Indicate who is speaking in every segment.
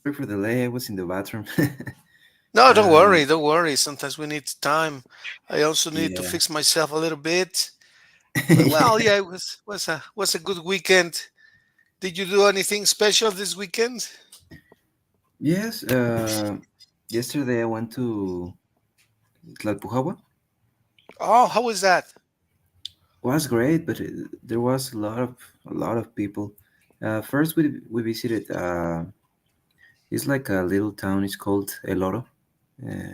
Speaker 1: Sorry for the delay. I was in the bathroom.
Speaker 2: No, don't worry,
Speaker 1: um,
Speaker 2: don't worry. Sometimes we need time. I also need to
Speaker 1: yeah.
Speaker 2: fix myself a little bit. But well, yeah, it was a good weekend. Did you do anything special this weekend?
Speaker 1: Yes. Yesterday I went to Tlalpujahua.
Speaker 2: Oh, how was that?
Speaker 1: Was great, but there was a lot of people. First, we visited. It's like a little town. It's called El Oro.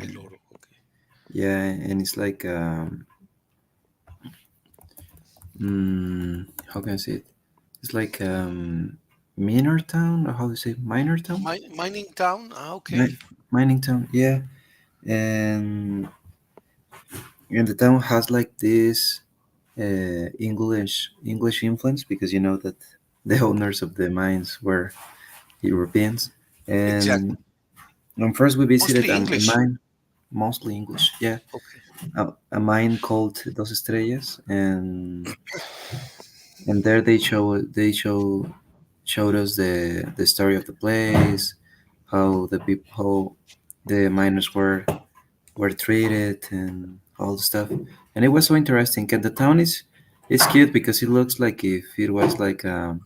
Speaker 2: El
Speaker 1: And
Speaker 2: Oro. Okay.
Speaker 1: yeah, and it's like how can I say it? It's like minor town, or how do you say minor town?
Speaker 2: Mining town. Ah, okay.
Speaker 1: Mi- Mining town, yeah. And the town has like this English influence because you know that the owners of the mines were Europeans.
Speaker 2: Exactly.
Speaker 1: And first we visited
Speaker 2: Mostly
Speaker 1: a
Speaker 2: English.
Speaker 1: mine, mostly English, yeah,
Speaker 2: Okay.
Speaker 1: a mine called Dos Estrellas, and there showed us the story of the place, how the people, how the miners were treated, and all the stuff. And it was so interesting. And the town is cute because it looks like if it was like a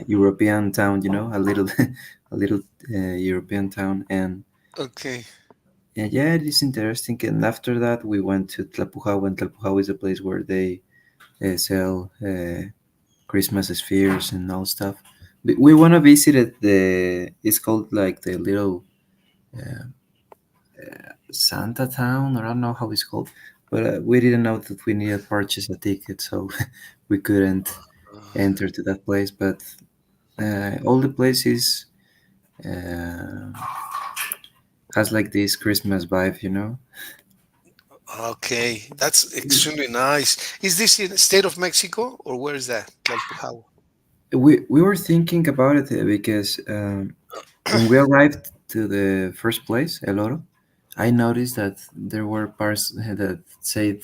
Speaker 1: European town, a little a little European town.
Speaker 2: Okay.
Speaker 1: And yeah, it is interesting. And after that, we went to Tlapujawa, and Tlapujawa is a place where they sell Christmas spheres and all stuff. We want to visit it. It's called like the little Santa Town, or I don't know how it's called, but we didn't know that we needed to purchase a ticket, so we couldn't enter to that place. But all the places uh, has like this Christmas vibe.
Speaker 2: Okay. That's extremely nice. Is this in the state of Mexico or where is that? Tlalpujahua.
Speaker 1: We were thinking about it because when we arrived to the first place, El Oro, I noticed that there were parts that said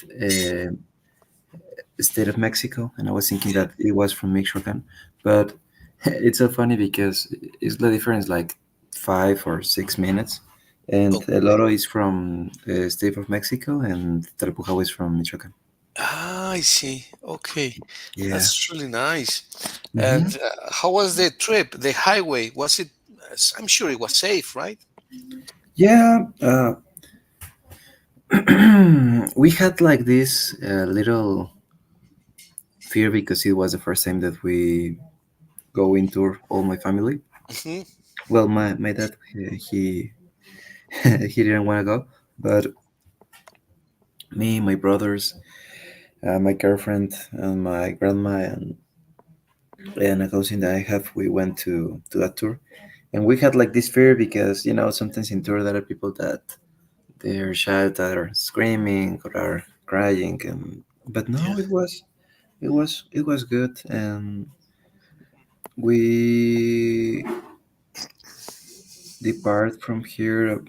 Speaker 1: state of Mexico, and I was thinking that it was from Michoacan, but it's so funny because it's the difference like 5 or 6 minutes, and El
Speaker 2: Okay.
Speaker 1: Oro is from the state of Mexico, and Tarapujao is from Michoacan.
Speaker 2: Ah, I see. Okay.
Speaker 1: Yeah.
Speaker 2: That's really nice. And
Speaker 1: hmm
Speaker 2: how was the trip? The highway, was it? I'm sure it was safe, right?
Speaker 1: Yeah. We had like this little fear because it was the first time that we go in tour, all my family.
Speaker 2: Hmm.
Speaker 1: Well, my dad, he he didn't want to go, but me, my brothers, my girlfriend, and my grandma, and a cousin that I have, we went to that tour, and we had like this fear because sometimes in tour there are people that they're shy, that are screaming or are crying, and but
Speaker 2: Yeah.
Speaker 1: no, it was good, and we depart from here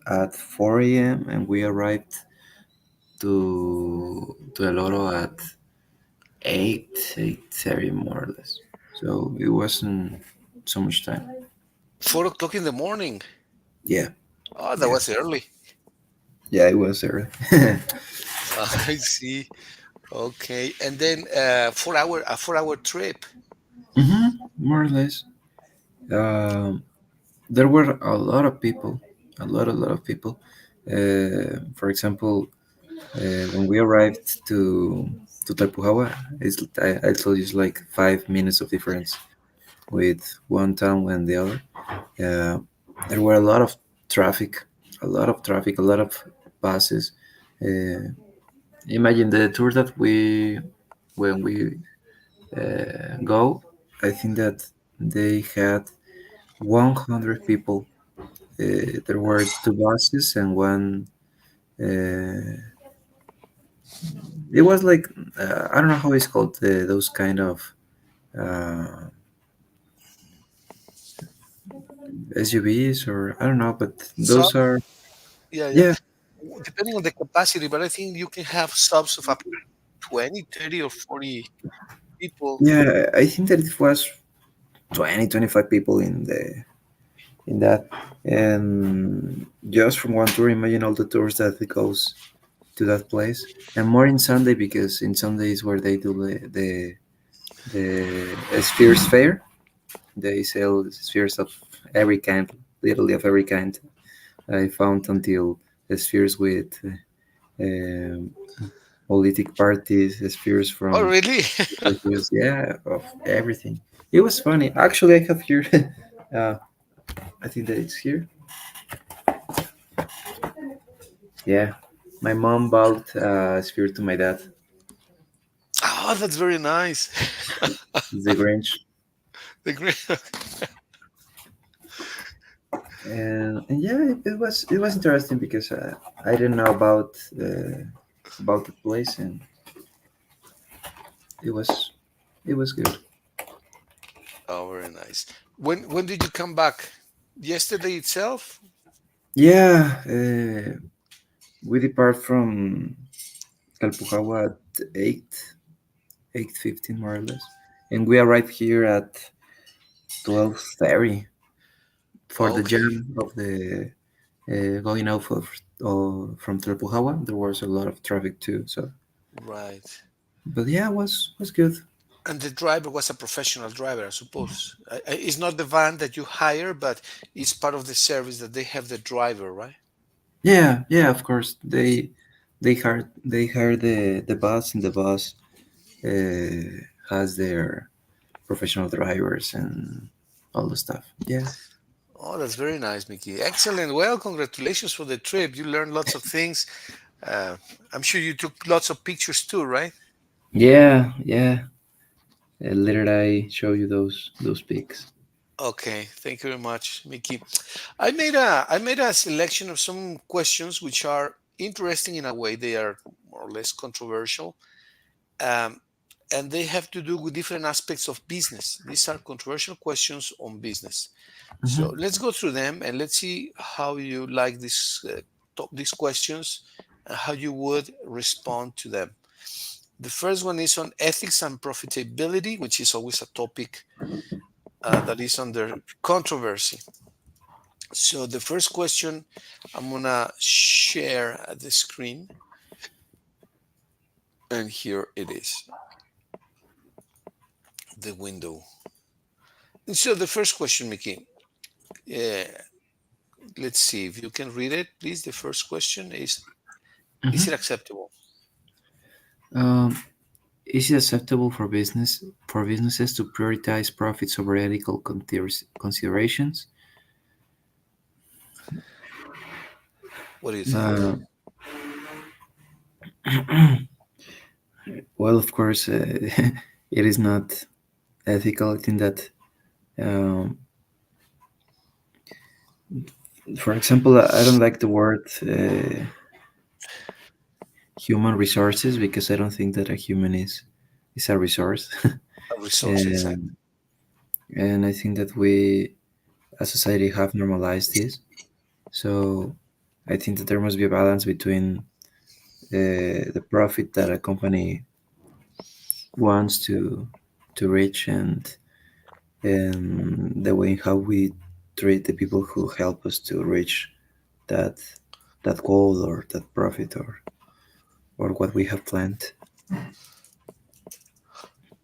Speaker 1: at 4 a.m. and we arrived to El Oro at 8:30 more or less. So it wasn't so much time.
Speaker 2: 4 o'clock in the morning.
Speaker 1: Yeah,
Speaker 2: Oh, that
Speaker 1: yeah,
Speaker 2: was early.
Speaker 1: yeah. It was early.
Speaker 2: I see. Okay. And then 4 hour a 4 hour trip.
Speaker 1: More or less. There were a lot of people, a lot of people. For example, when we arrived to Talpujawa, I told you it's like 5 minutes of difference with one town and the other. Uh, there were a lot of buses. Uh, Imagine the tour that when we go, I think that they had 100 people. There were two buses and one. Uh, it was like I don't know how it's called, those kind of uh, SUVs, or I don't know, but
Speaker 2: So
Speaker 1: those are,
Speaker 2: yeah, yeah.
Speaker 1: yeah,
Speaker 2: Depending on the capacity, but I think you can have subs of up to 20, 30, or 40 people.
Speaker 1: yeah. I think that it was 20, 25 people in the. in that. And just from one tour, imagine all the tours that it goes to that place, and more in Sunday because in Sunday is where they do the Spheres Fair. They sell spheres of every kind, literally of every kind. I found until spheres with um, politic parties, spheres
Speaker 2: Oh,
Speaker 1: from
Speaker 2: really?
Speaker 1: reviews, yeah, of everything. It was funny. Actually, I have here. uh, I think that it's here. Yeah, my mom bought a sphere to my dad.
Speaker 2: Oh, that's very nice.
Speaker 1: It's the Grange,
Speaker 2: The green.
Speaker 1: and yeah, it was interesting because I didn't know about the place, and it was it was good.
Speaker 2: Oh, very nice. When did you come back? Yesterday itself?
Speaker 1: Yeah, we depart from Calpujawa at 8:15 more or less, and we arrived here at 12:30 for the
Speaker 2: Okay,
Speaker 1: jam of the going out from Calpujawa. There was a lot of traffic too, so
Speaker 2: right.
Speaker 1: but yeah, it was good.
Speaker 2: And the driver was a professional driver, I suppose. It's not the van that you hire, but it's part of the service that they have the driver, right?
Speaker 1: Yeah, yeah, of course they hired the bus, and the bus has their professional drivers and all the stuff. Yeah.
Speaker 2: Oh, that's very nice, Mickey. Excellent. Well, congratulations for the trip. You learned lots of things. Uh, I'm sure you took lots of pictures too, right?
Speaker 1: Yeah, yeah. Later I show you those pics.
Speaker 2: Okay, thank you very much, Mickey. I made a selection of some questions which are interesting in a way. They are more or less controversial, um, and they have to do with different aspects of business. These are controversial questions on business.
Speaker 1: Hmm.
Speaker 2: So let's go through them and let's see how you like these questions and how you would respond to them. The first one is on ethics and profitability, which is always a topic that is under controversy. So the first question, I'm gonna share the screen, and here it is, the window. And so the first question, Mickey, uh, let's see if you can read it, please. The first question is
Speaker 1: Hmm.
Speaker 2: it acceptable?
Speaker 1: Um, is it acceptable for businesses to prioritize profits over ethical considerations?
Speaker 2: What do you think?
Speaker 1: Uh, well, of course, it is not ethical. I think that, um, for example, I don't like the word human resources because I don't think that a human is a resource.
Speaker 2: A resource, exactly.
Speaker 1: and, and I think that we, as society, have normalized this. So I think that there must be a balance between the profit that a company wants to reach, and the way in how we treat the people who help us to reach that that goal or that profit or what we have planned.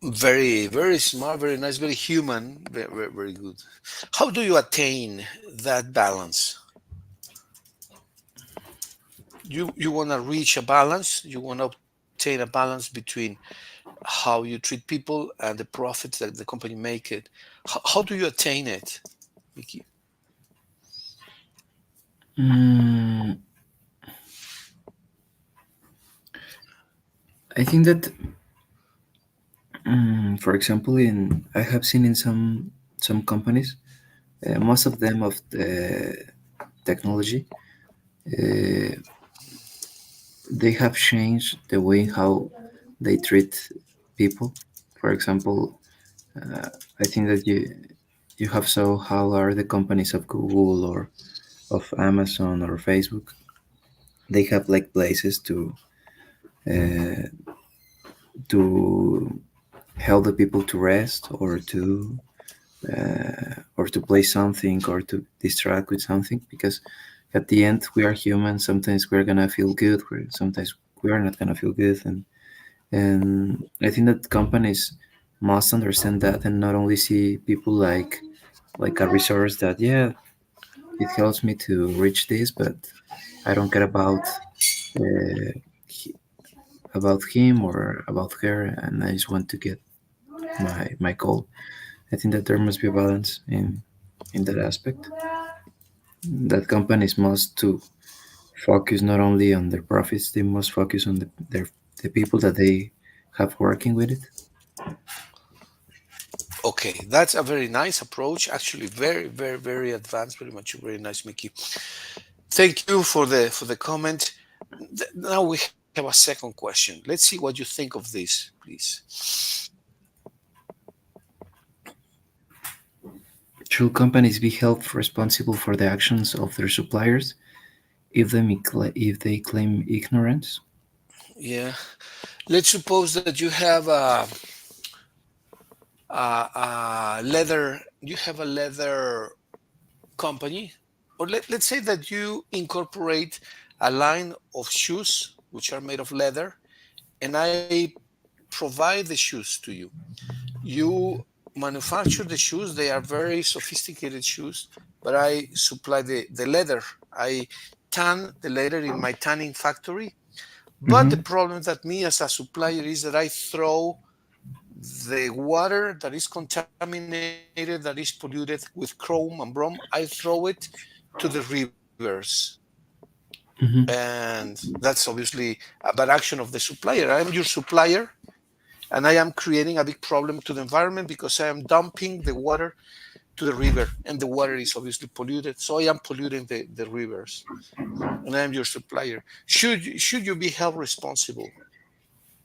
Speaker 2: Very, very smart, very nice, very human, very, very, very good. How do you attain that balance? You want to reach a balance. You want to obtain a balance between how you treat people and the profits that the company make it. How do you attain it, Mickey?
Speaker 1: Mm, I think that, for example, in I have seen in some companies, most of them of the technology, uh, they have changed the way how they treat people. For example, uh, I think that you have saw how are the companies of Google or of Amazon or Facebook. They have like places uh, to help the people to rest or to or to play something or to distract with something, because at the end we are human. Sometimes we're gonna feel good, sometimes we are not gonna feel good, and I think that companies must understand that and not only see people like a resource that, yeah, it helps me to reach this, but I don't care uh, he- about him or about her, and I just want to get my goal. I think that there must be a balance in that aspect. That companies must to focus not only on their profits, they must focus on the people that they have working with it.
Speaker 2: Okay, that's a very nice approach. Actually, very, very, very advanced. Very much, very nice, Mickey. Thank you for the comment. Now we have a second question. Let's see what you think of this, please.
Speaker 1: Should companies be held responsible for the actions of their suppliers if they claim ignorance?
Speaker 2: Yeah. Let's suppose that you have a leather. You have a leather company, or let's say that you incorporate a line of shoes which are made of leather, and I provide the shoes to you. You manufacture the shoes, they are very sophisticated shoes, but I supply the leather. I tan the leather in my tanning factory. But the
Speaker 1: Mm-hmm.
Speaker 2: problem that me as a supplier is that I throw the water that is contaminated, that is polluted with chrome and brom, I throw it to the rivers.
Speaker 1: Mm-hmm.
Speaker 2: And that's obviously a bad action of the supplier. I am your supplier, and I am creating a big problem to the environment because I am dumping the water to the river, and the water is obviously polluted. So I am polluting the rivers, and I am your supplier. Should you be held responsible,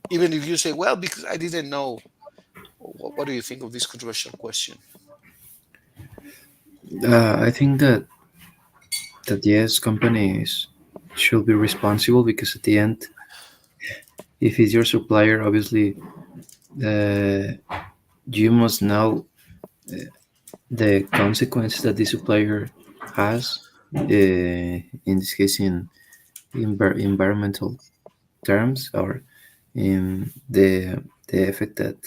Speaker 2: even if you say, well, because I didn't know? What do you think of this controversial question?
Speaker 1: I think that yes, companies should be responsible because at the end, if it's your supplier, obviously, uh, you must know the consequences that the supplier has. In this case, in environmental terms, or in the effect that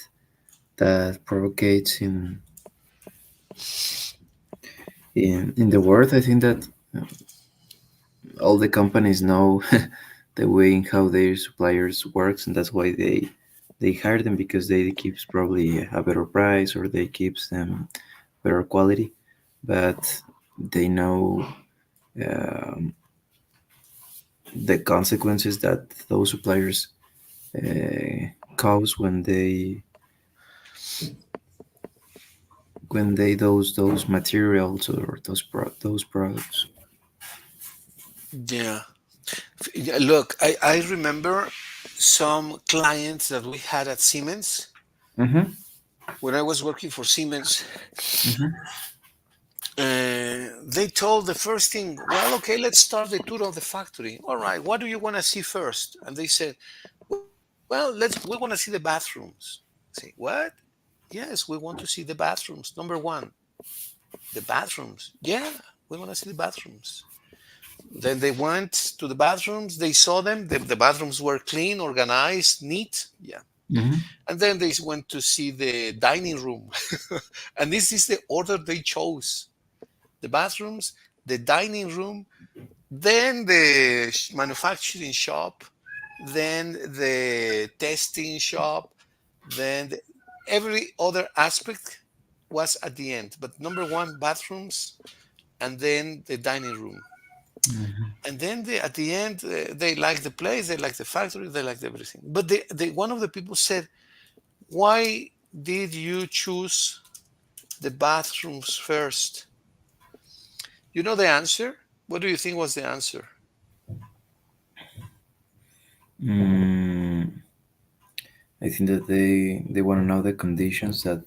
Speaker 1: provocates in the world. I think that all the companies know the way in how their suppliers works, and that's why they hire them, because they keeps probably a better price or they keeps them better quality, but they know um, the consequences that those suppliers cause when they those materials or those products.
Speaker 2: Yeah. Yeah, look, I remember some clients that we had at Siemens
Speaker 1: Mm-hmm.
Speaker 2: when I was working for Siemens.
Speaker 1: Mm-hmm.
Speaker 2: They told the first thing, well, okay, let's start the tour of the factory. All right, what do you want to see first? And they said, well, we want to see the bathrooms. I say, what? Yes, we want to see the bathrooms. Number one, the bathrooms. Yeah, we want to see the bathrooms. Then they went to the bathrooms. They saw them. The bathrooms were clean, organized, neat. Yeah.
Speaker 1: Mm-hmm.
Speaker 2: And then they went to see the dining room. And this is the order they chose: the bathrooms, the dining room, then the manufacturing shop, then the testing shop, then every other aspect was at the end. But number one, bathrooms, and then the dining room. And then at the end, they like the place, they like the factory, they liked everything. But one of the people said, why did you choose the bathrooms first? You know the answer? What do you think was the answer?
Speaker 1: Mm, I think that they want to know the conditions that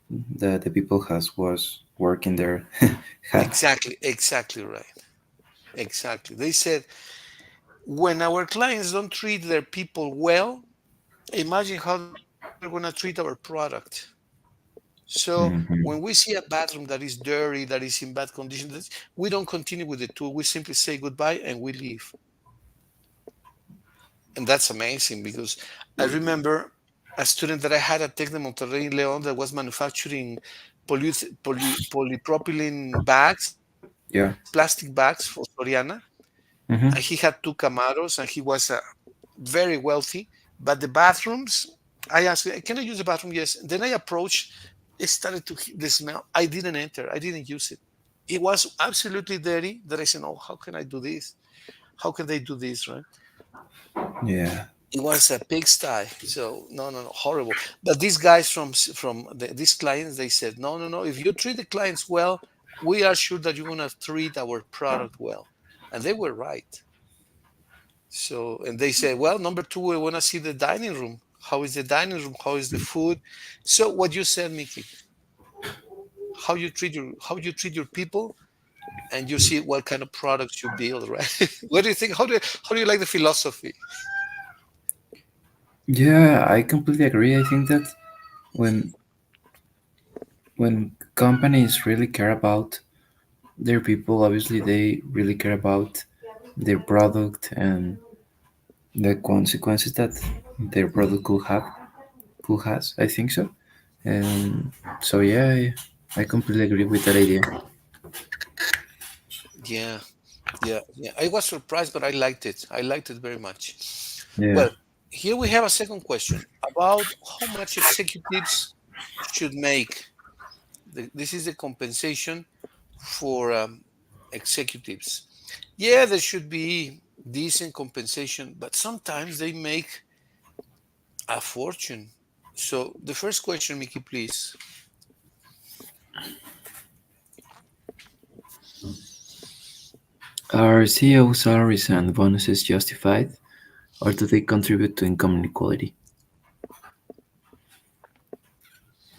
Speaker 1: the people has was working there had.
Speaker 2: Exactly, exactly right. Exactly. They said, when our clients don't treat their people well, imagine how they're going to treat our product. So
Speaker 1: Mhm.
Speaker 2: when we see a bathroom that is dirty, that is in bad condition, we don't continue with the tour. We simply say goodbye and we leave. And that's amazing because I remember a student that I had at Tec de Monterrey in Leon that was manufacturing polypropylene bags, plastic
Speaker 1: Yeah.
Speaker 2: bags for Soriana. And he had
Speaker 1: Hmm.
Speaker 2: two Camaros and he was very wealthy. But the bathrooms, I asked, can I use the bathroom? Yes. Then I approached, it started to the smell. I didn't enter, I didn't use it. It was absolutely dirty that I said, oh, how can I do this? How can they do this, right?
Speaker 1: Yeah.
Speaker 2: It was a pigsty. So no, no, no, horrible. But these guys these clients, they said, no, no, no. If you treat the clients well, we are sure that you're gonna treat our product well, and they were right. So and they said, well, number two, we wanna see the dining room. How is the dining room? How is the food? So what you said, Mickey, how you treat your people, and you see what kind of products you build, right? What do you think? How do you like the philosophy?
Speaker 1: Yeah, I completely agree. I think that when when companies really care about their people, obviously they really care about their product and the consequences that their product could has. I think so. And so yeah, I completely agree with that idea.
Speaker 2: Yeah. Yeah, yeah. I was surprised, but I liked it. I liked it very much.
Speaker 1: Yeah.
Speaker 2: Well, here we have a second question about how much executives should make. This is the compensation for executives. Yeah, there should be decent compensation, but sometimes they make a fortune. So the first question, Mickey, please.
Speaker 1: Are CEO salaries and bonuses justified, or do they contribute to income inequality?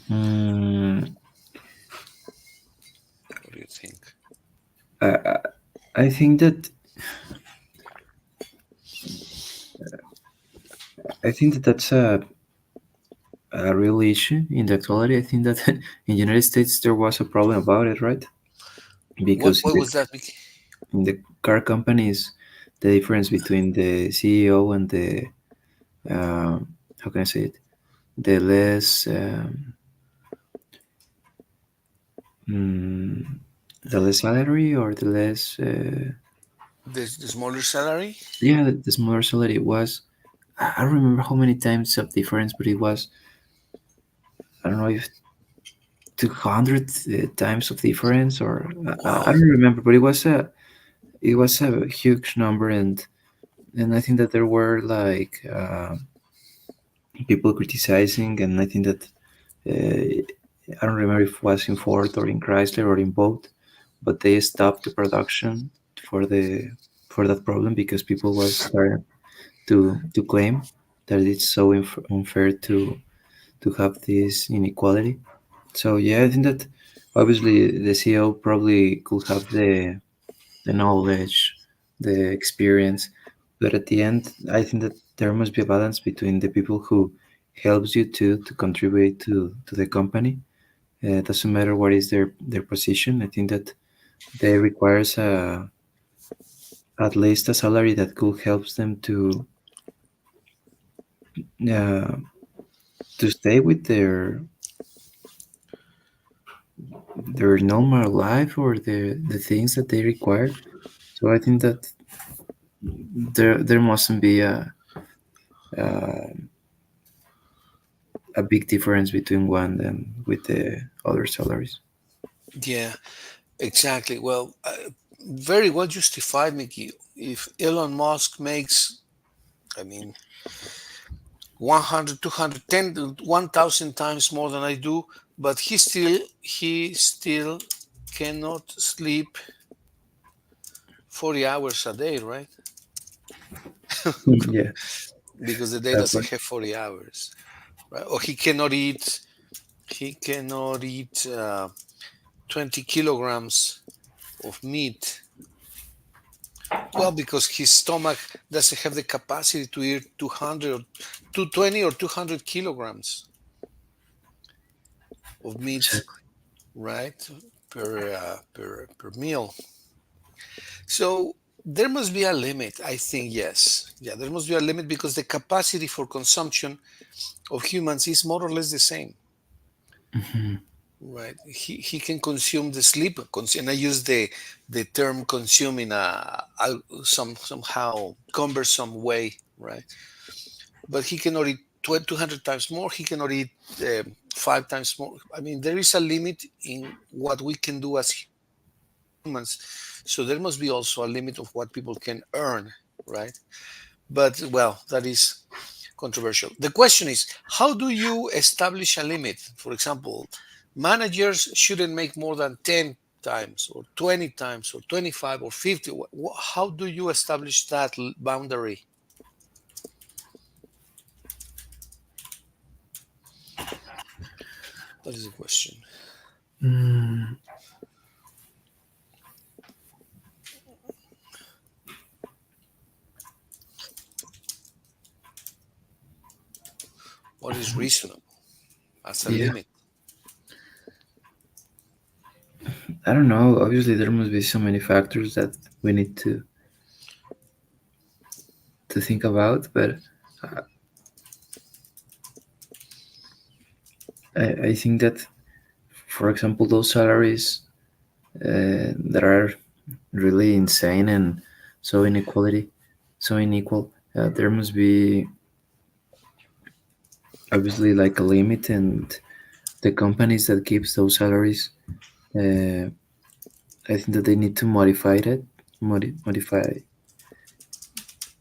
Speaker 1: Mm,
Speaker 2: What do you think?
Speaker 1: I, I I think that that's a real issue in the actuality. I think that in the United States there was a problem about it, right?
Speaker 2: What
Speaker 1: Because
Speaker 2: what was that, Mickey?
Speaker 1: in the car companies, the difference between the CEO and the how can I say it, the less mm, the less salary or the less
Speaker 2: The smaller salary?
Speaker 1: yeah, the smaller salary was. I don't remember how many times of difference, but it was, I don't know if 200 times of difference, or I
Speaker 2: Wow.
Speaker 1: don't remember, but it was a huge number. And I think that there were like people criticizing, and I think that I don't remember if it was in Ford or in Chrysler or in both, but they stopped the production for the for that problem because people was starting to claim that it's so unfair to have this inequality. So yeah, I think that obviously the CEO probably could have the knowledge, the experience, but at the end, I think that there must be a balance between the people who helps you to contribute to the company. It doesn't matter what is their position. I think that they requires at least a salary that could helps them uh, to stay with their normal life or the things that they require. So I think that there mustn't be uh, a big difference between one and with the other salaries.
Speaker 2: Yeah, exactly. Well, very well justified, Mickey. If Elon Musk makes, I mean, 100, 200, 10, 1,000 times more than I do, but he still cannot sleep 40 hours a day, right?
Speaker 1: Yeah,
Speaker 2: Because the day
Speaker 1: that
Speaker 2: doesn't
Speaker 1: part.
Speaker 2: have 40 hours, right? Or he cannot eat 20 kilograms of meat. Well, because his stomach doesn't have the capacity to eat 200 or 220 or 200 kilograms. of meat,
Speaker 1: exactly.
Speaker 2: right, per meal. So there must be a limit, I think. Yes, yeah, there must be a limit because the capacity for consumption of humans is more or less the same,
Speaker 1: Hmm.
Speaker 2: right? He can consume the sleep, and I use the term consume in somehow cumbersome way, right? But he cannot eat 200 times more. He cannot eat 5 times more. I mean, there is a limit in what we can do as humans. So there must be also a limit of what people can earn, right? But well, that is controversial. The question is, how do you establish a limit? For example, managers shouldn't make more than 10 times or 20 times or 25 or 50. How do you establish that boundary? That is a question.
Speaker 1: Mm,
Speaker 2: What is reasonable as a
Speaker 1: yeah,
Speaker 2: limit?
Speaker 1: I don't know. Obviously, there must be so many factors that we need to think about, but uh, I think that, for example, those salaries that are really insane and so inequality, so unequal, there must be obviously like a limit, and the companies that keeps those salaries, uh, I think that they need to modify it, modify,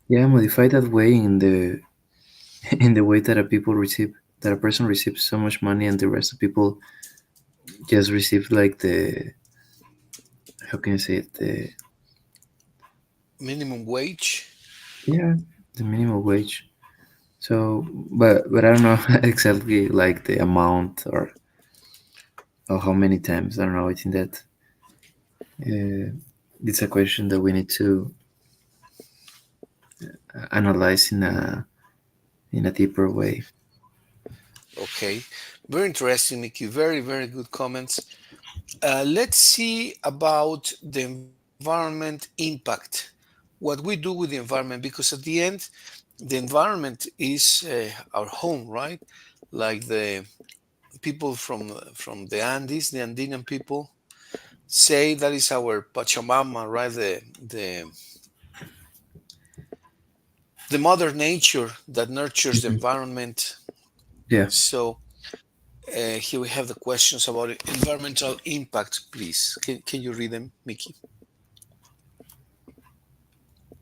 Speaker 1: yeah, modify that way in the in the way that a people receive, that a person receives so much money and the rest of people just receive like the, how can I say it, the,
Speaker 2: Minimum wage?
Speaker 1: yeah, the minimum wage. So, but I don't know exactly like the amount or how many times. I don't know. I think that uh, it's a question that we need to analyze in a deeper way.
Speaker 2: Okay. Very interesting, Mickey. Very, very good comments. Let's see about the environment impact. What we do with the environment, because at the end, the environment is our home, right? Like the people from the Andes, the Andean people say that is our Pachamama, right? The mother nature that nurtures the
Speaker 1: Mhm.
Speaker 2: environment.
Speaker 1: Yeah.
Speaker 2: So here we have the questions about environmental impact. Please, can you read them, Mickey?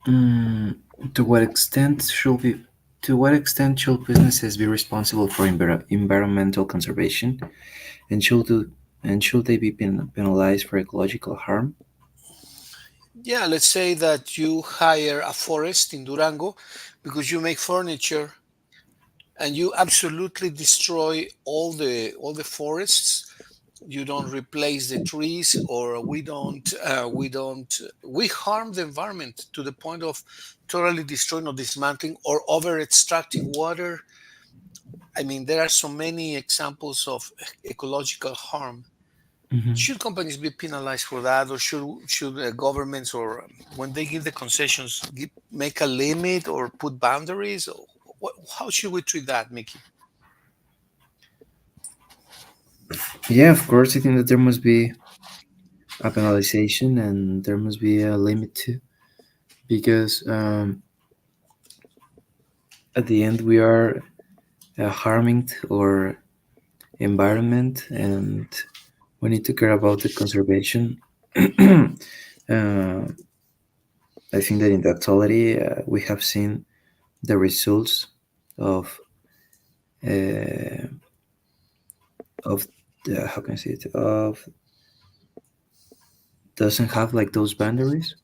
Speaker 1: Mm, to what extent should be to what extent should businesses be responsible for environmental conservation, and should they be penalized for ecological harm?
Speaker 2: Yeah, let's say that you hire a forest in Durango because you make furniture and you absolutely destroy all the forests. You don't replace the trees, or we harm the environment to the point of totally destroying or dismantling or over extracting water. I mean, there are so many examples of ecological harm.
Speaker 1: Hmm.
Speaker 2: Should companies be penalized for that, or should governments, or when they give the concessions, make a limit or put boundaries? Or how should we treat that, Mickey?
Speaker 1: Yeah, of course. I think that there must be a penalization and there must be a limit too, because at the end we are harming our environment, and we need to care about the conservation. I think that in the actuality we have seen the results of uh, of the, how can I say it, of doesn't have like those boundaries.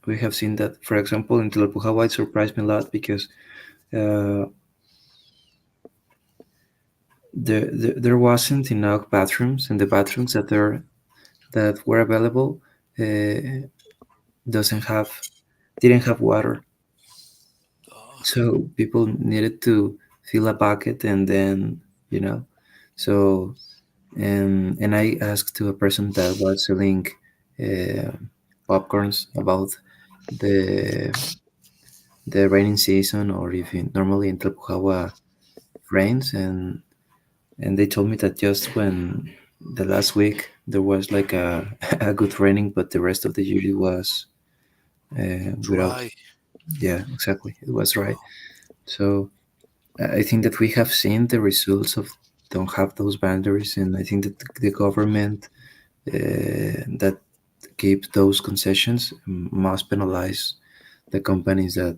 Speaker 1: We have seen that, for example, in Tlalpujahua, it surprised me a lot because uh, there wasn't enough bathrooms, and the bathrooms that were available uh, doesn't have didn't have water, so people needed to fill a bucket and then, you know, so and I asked to a person that was selling uh, popcorns about the raining season, or if normally in Tlalpujahua rains, and they told me that just when the last week there was like a a good raining, but the rest of the year it was without.
Speaker 2: Dry.
Speaker 1: Yeah, exactly, it was right. So I think that we have seen the results of don't have those boundaries, and I think that the government that give those concessions must penalize the companies that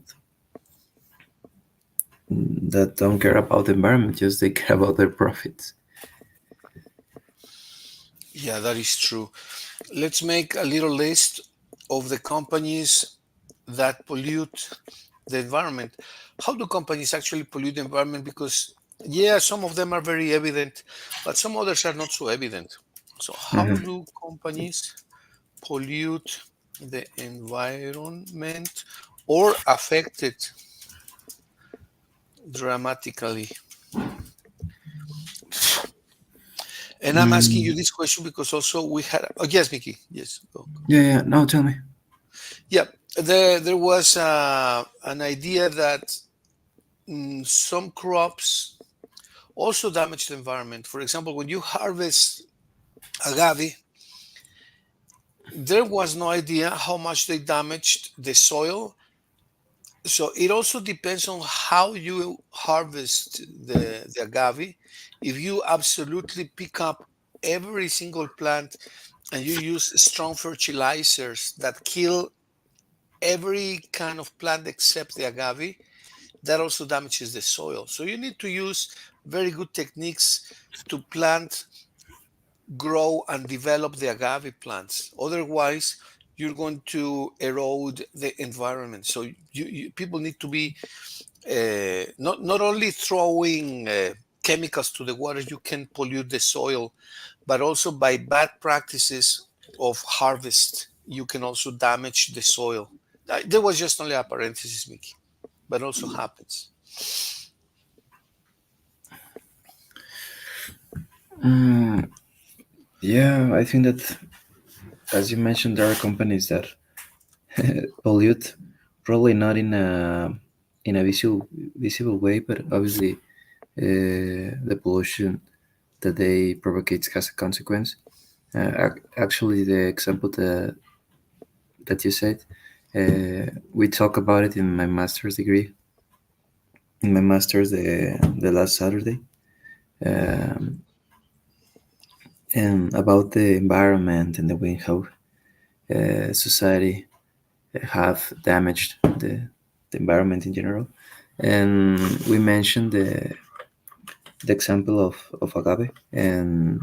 Speaker 1: don't care about the environment, just they care about their profits.
Speaker 2: Yeah, that is true. Let's make a little list of the companies that pollute the environment. How do companies actually pollute the environment? Because, yeah, some of them are very evident, but some others are not so evident. So, how
Speaker 1: Mhm.
Speaker 2: do companies pollute the environment or affect it dramatically? And I'm asking you
Speaker 1: Mm,
Speaker 2: this question because also we had, oh, yes, Mickey, yes, go.
Speaker 1: yeah, yeah. No, tell me.
Speaker 2: Yeah, there was an idea that some crops also damage the environment. For example, when you harvest agave, there was no idea how much they damaged the soil. So it also depends on how you harvest the agave. If you absolutely pick up every single plant and you use strong fertilizers that kill every kind of plant except the agave, that also damages the soil. So you need to use very good techniques to plant, grow, and develop the agave plants. Otherwise, you're going to erode the environment. So people need to be not only throwing chemicals to the water, you can pollute the soil, but also by bad practices of harvest, you can also damage the soil. There was just only a parenthesis, Mickey, but also happens.
Speaker 1: Mm, yeah, I think that, as you mentioned, there are companies that pollute, probably not in a visible way, but obviously the pollution that they provocate has a consequence. Actually, the example that you said, we talk about it in my master's degree, in my master's the last Saturday, um, and about the environment and the way how society have damaged the environment in general. And we mentioned the example of agave, and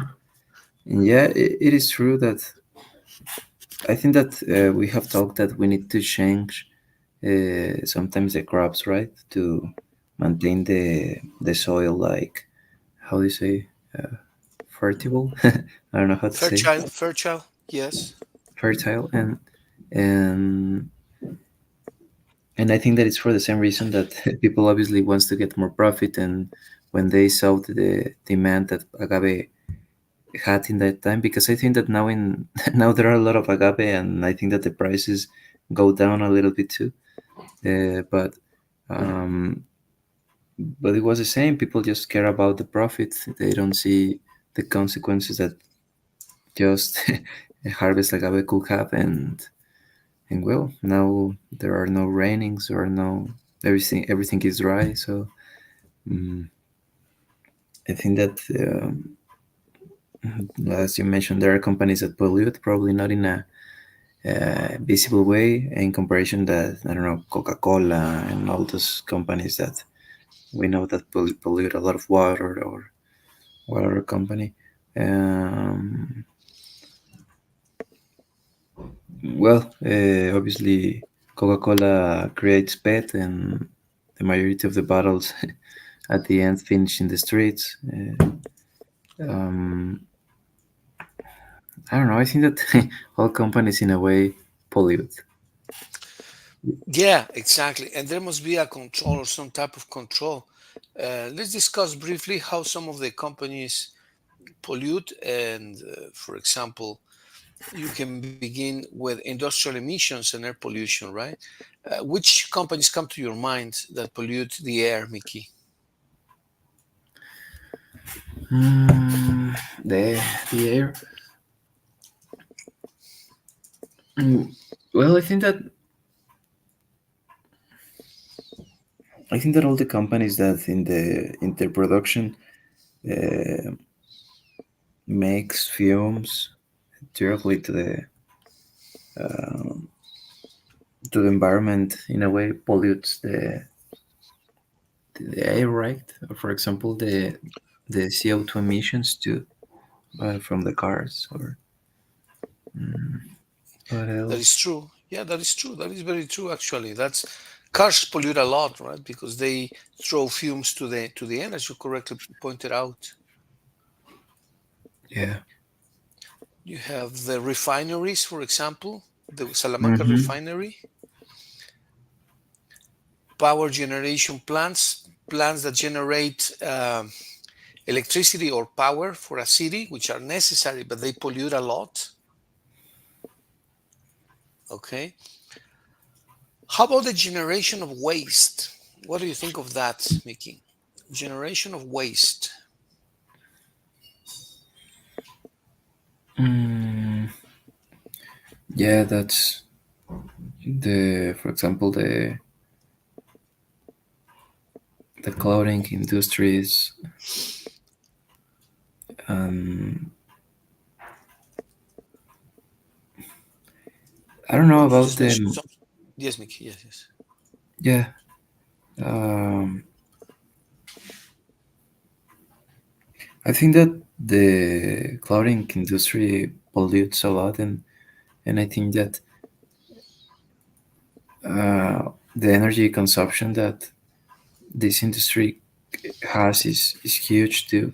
Speaker 1: yeah, it is true that I think that we have talked that we need to change sometimes the crops, right, to maintain the soil, like, how do you say, uh, fertile? I don't know how to say,
Speaker 2: Fertile, yes.
Speaker 1: fertile, and and I think that it's for the same reason that people obviously wants to get more profit, and when they saw the demand that agave had in that time, because I think that now in now there are a lot of agave, and I think that the prices go down a little bit too. Um, but it was the same. People just care about the profit. They don't see the consequences that just a harvest agave could have, and well, now there are no rainings or no everything is dry. So mm I think that as you mentioned, there are companies that pollute, probably not in a visible way in comparison that, I don't know, Coca-Cola and all those companies that we know that pollute a lot of water, or water company. Um, well, obviously Coca-Cola creates PET, and the majority of the bottles at the end finish in the streets. Um, I don't know. I think that all companies in a way pollute.
Speaker 2: Yeah, exactly. And there must be a control or some type of control. Let's discuss briefly how some of the companies pollute, and for example, you can begin with industrial emissions and air pollution, right? Which companies come to your mind that pollute the air, Mickey?
Speaker 1: Mm, the air. Mm, well, I think that all the companies that in their production uh, makes films directly to the environment in a way pollutes the air, right? For example, the CO2 emissions too from the cars or what
Speaker 2: That is
Speaker 1: else?
Speaker 2: true. Yeah, that is true. That is very true. Actually, that's cars pollute a lot, right? Because they throw fumes to the air, as you correctly pointed out.
Speaker 1: Yeah.
Speaker 2: You have the refineries, for example, the Salamanca
Speaker 1: Mm-hmm.
Speaker 2: refinery, power generation plants, plants that generate electricity or power for a city, which are necessary, but they pollute a lot. Okay. How about the generation of waste? What do you think of that, Mickey? Generation of waste.
Speaker 1: Mm, yeah, that's for example, the clothing industries. Um, I don't know
Speaker 2: Well, you
Speaker 1: about
Speaker 2: just mentioned
Speaker 1: them.
Speaker 2: some. Yes, Mickey. Yes, yes.
Speaker 1: Yeah. Um, I think that the clothing industry pollutes a lot, and I think that uh, the energy consumption that this industry has is huge too.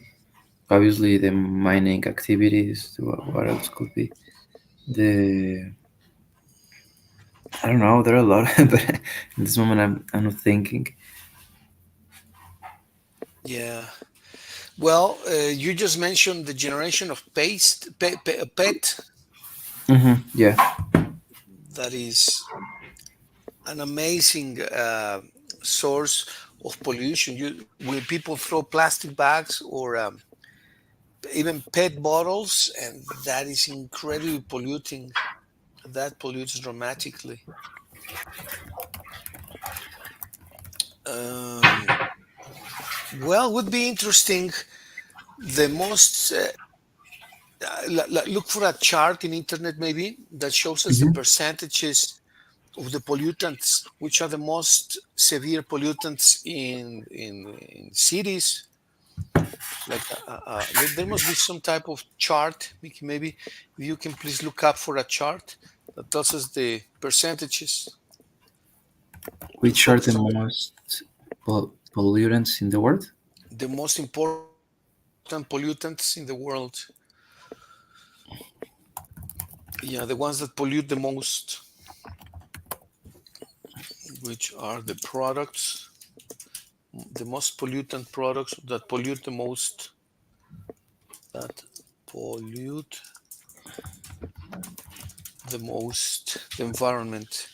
Speaker 1: Obviously, the mining activities. What else could be? The I don't know. There are a lot, but in this moment, I'm not thinking.
Speaker 2: Yeah. Well, you just mentioned the generation of pet.
Speaker 1: Yeah,
Speaker 2: That is an amazing source of pollution. When people throw plastic bags or even PET bottles, and that is incredibly polluting. That pollutes dramatically. Um, well, would be interesting. The most look for a chart in internet maybe that shows us the
Speaker 1: hmm
Speaker 2: percentages of the pollutants, which are the most severe pollutants in cities. Like there must be some type of chart. Maybe if you can please look up for a chart that tells us the percentages to
Speaker 1: which are the
Speaker 2: focus on
Speaker 1: most pollutants in the world?
Speaker 2: the most important pollutants in the world. Yeah, the ones that pollute the most, which are the products, the most pollutant products that pollute the most, that pollute the most the environment.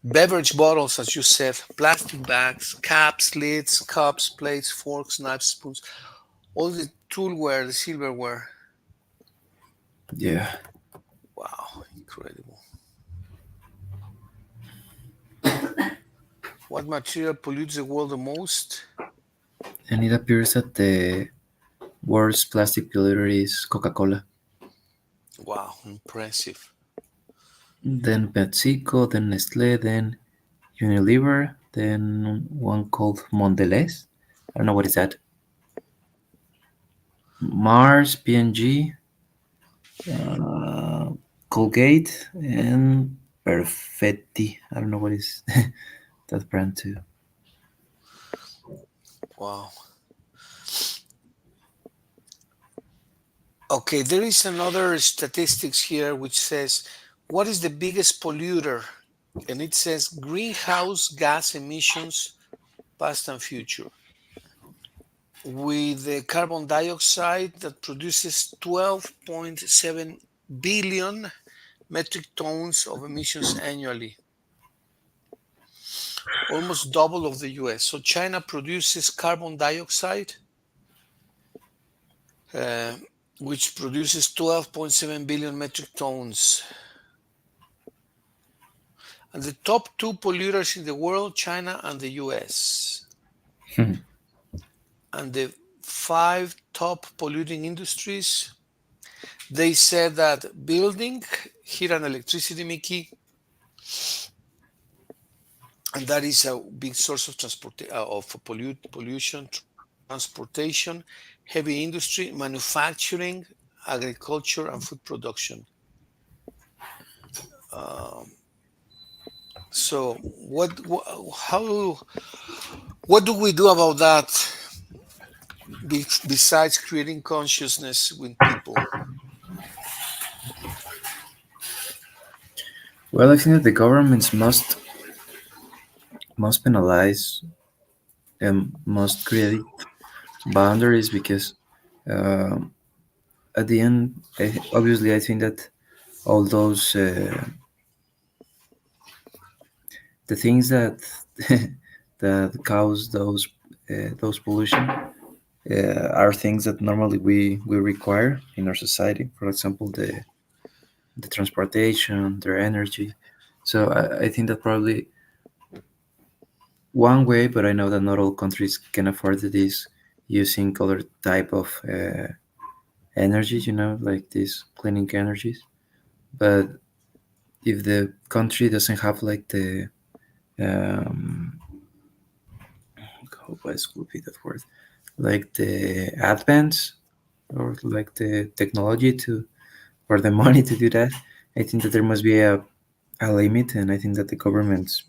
Speaker 2: Beverage bottles, as you said, plastic bags, caps, lids, cups, plates, forks, knives, spoons, all the toolware, the silverware.
Speaker 1: Yeah,
Speaker 2: Wow, incredible. What material pollutes the world the most?
Speaker 1: and it appears that the worst plastic polluter is Coca-Cola,
Speaker 2: Wow, impressive.
Speaker 1: then PepsiCo, then Nestle, then Unilever, then one called Mondelez. I don't know what is that. Mars, P&G, uh, Colgate, and Perfetti. I don't know what is that brand too.
Speaker 2: Wow. Okay, there is another statistics here which says what is the biggest polluter? And it says greenhouse gas emissions past and future. with the carbon dioxide that produces 12.7 billion metric tons of emissions annually, almost double of the US. So China produces carbon dioxide, uh, which produces 12.7 billion metric tons. And the top two polluters in the world, China and the US. And the five top polluting industries, they said that building, heat and electricity, Mickey, and that is a big source of pollution, transportation, heavy industry, manufacturing, agriculture, and food production. Um, so how what do we do about that besides creating consciousness with people?
Speaker 1: Well, I think that the governments must penalize and must create boundaries because um, at the end, obviously, I think that all those the things that that cause those pollution are things that normally we require in our society. For example, the transportation, their energy. So I think that probably one way, but I know that not all countries can afford it, is using other type of energy, like these cleaning energies. But if the country doesn't have like the um, what would be that word, like the advance or like the technology to or the money to do that, I think that there must be a limit, and I think that the governments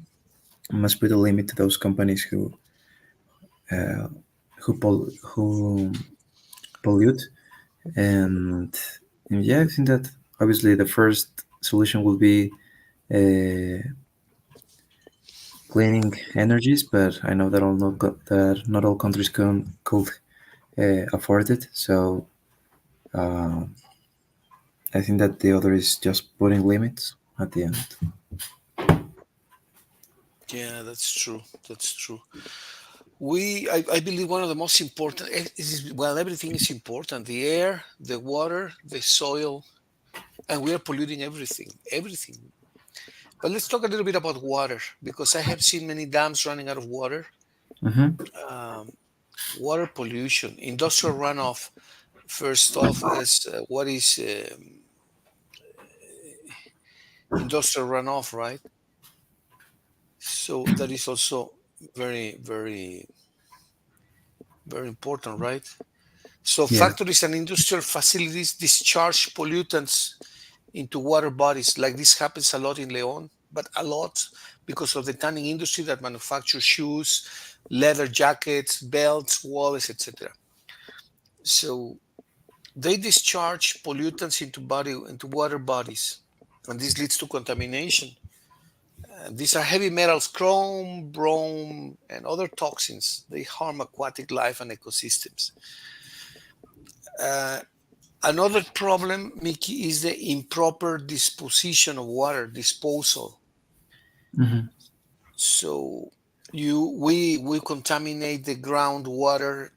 Speaker 1: must put a limit to those companies uh, who pollute. And, yeah, I think that obviously the first solution will be uh, cleaning energies, but I know that that not all countries could afford it. So uh, I think that the other is just putting limits at the end.
Speaker 2: Yeah, that's true. That's true. I believe one of the most important well, everything is important: the air, the water, the soil, and we are polluting everything. But let's talk a little bit about water, because I have seen many dams running out of water.
Speaker 1: Mm-hmm.
Speaker 2: Um, Water pollution, industrial runoff. First off, is what is industrial runoff, right? So that is also very, very, very important, right? So
Speaker 1: Yeah.
Speaker 2: factories and industrial facilities discharge pollutants into water bodies. Like this happens a lot in Leon, but a lot because of the tanning industry that manufactures shoes, leather jackets, belts, wallets, etc. So they discharge pollutants into water bodies, and this leads to contamination. These are heavy metals, chrome, brome, and other toxins. They harm aquatic life and ecosystems. Uh, Another problem, Mickey, is the improper disposition of water, disposal.
Speaker 1: Mm-hmm.
Speaker 2: So we contaminate the groundwater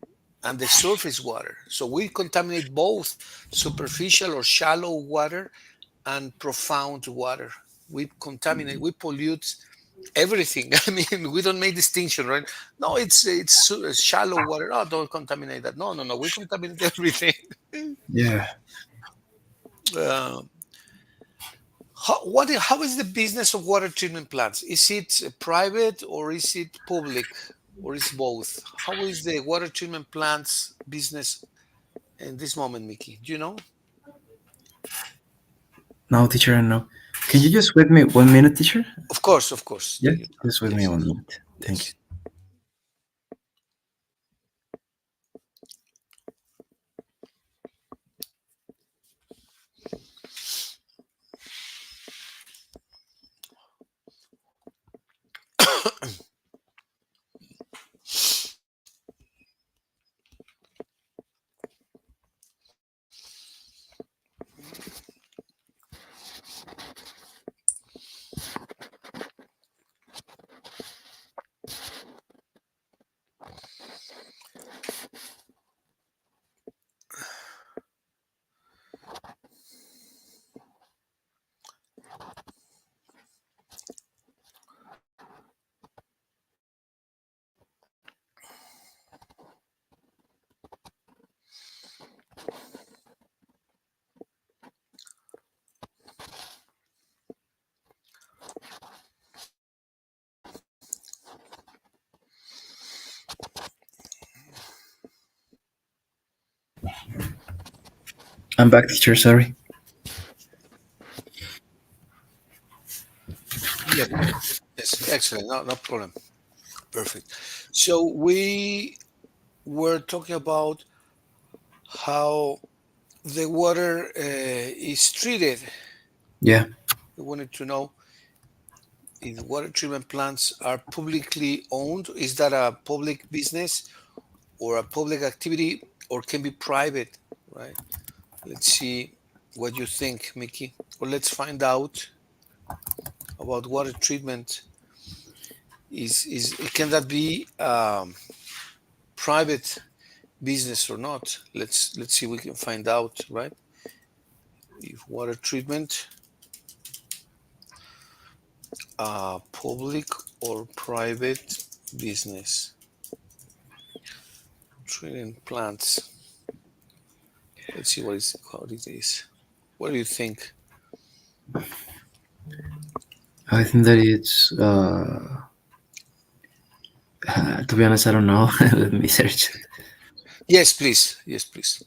Speaker 2: and the surface water. So we contaminate both superficial or shallow water and profound water. We pollute everything. I mean, we don't make distinction, right? No, it's shallow water. Oh, don't contaminate that. No, no, no. We contaminate everything.
Speaker 1: Yeah.
Speaker 2: Uh, how is the business of water treatment plants? Is it private or is it public or is both? How is the water treatment plants business in this moment, Mickey? Do you know?
Speaker 1: No, teacher, I know. Can you just wait me 1 minute, teacher?
Speaker 2: Of course, of course.
Speaker 1: Yeah,
Speaker 2: Take your time.
Speaker 1: just wait me
Speaker 2: Yes,
Speaker 1: 1 minute. Thank you.
Speaker 2: yes.
Speaker 1: I'm back, teacher. Sorry.
Speaker 2: Yes, yes, excellent. No, no problem. Perfect. So we were talking about how the water is treated.
Speaker 1: Yeah.
Speaker 2: We wanted to know if water treatment plants are publicly owned. Is that a public business or a public activity, or can be private, right? Let's see what you think, Mickey. Or let's find out about water treatment. Is can that be private business or not? Let's see. We can find out, right? If water treatment, public or private business, treating plants. Let's see how it is. What do you think?
Speaker 1: I think that it's. To be honest, I don't know. Let me search it.
Speaker 2: Yes, please. Yes, please.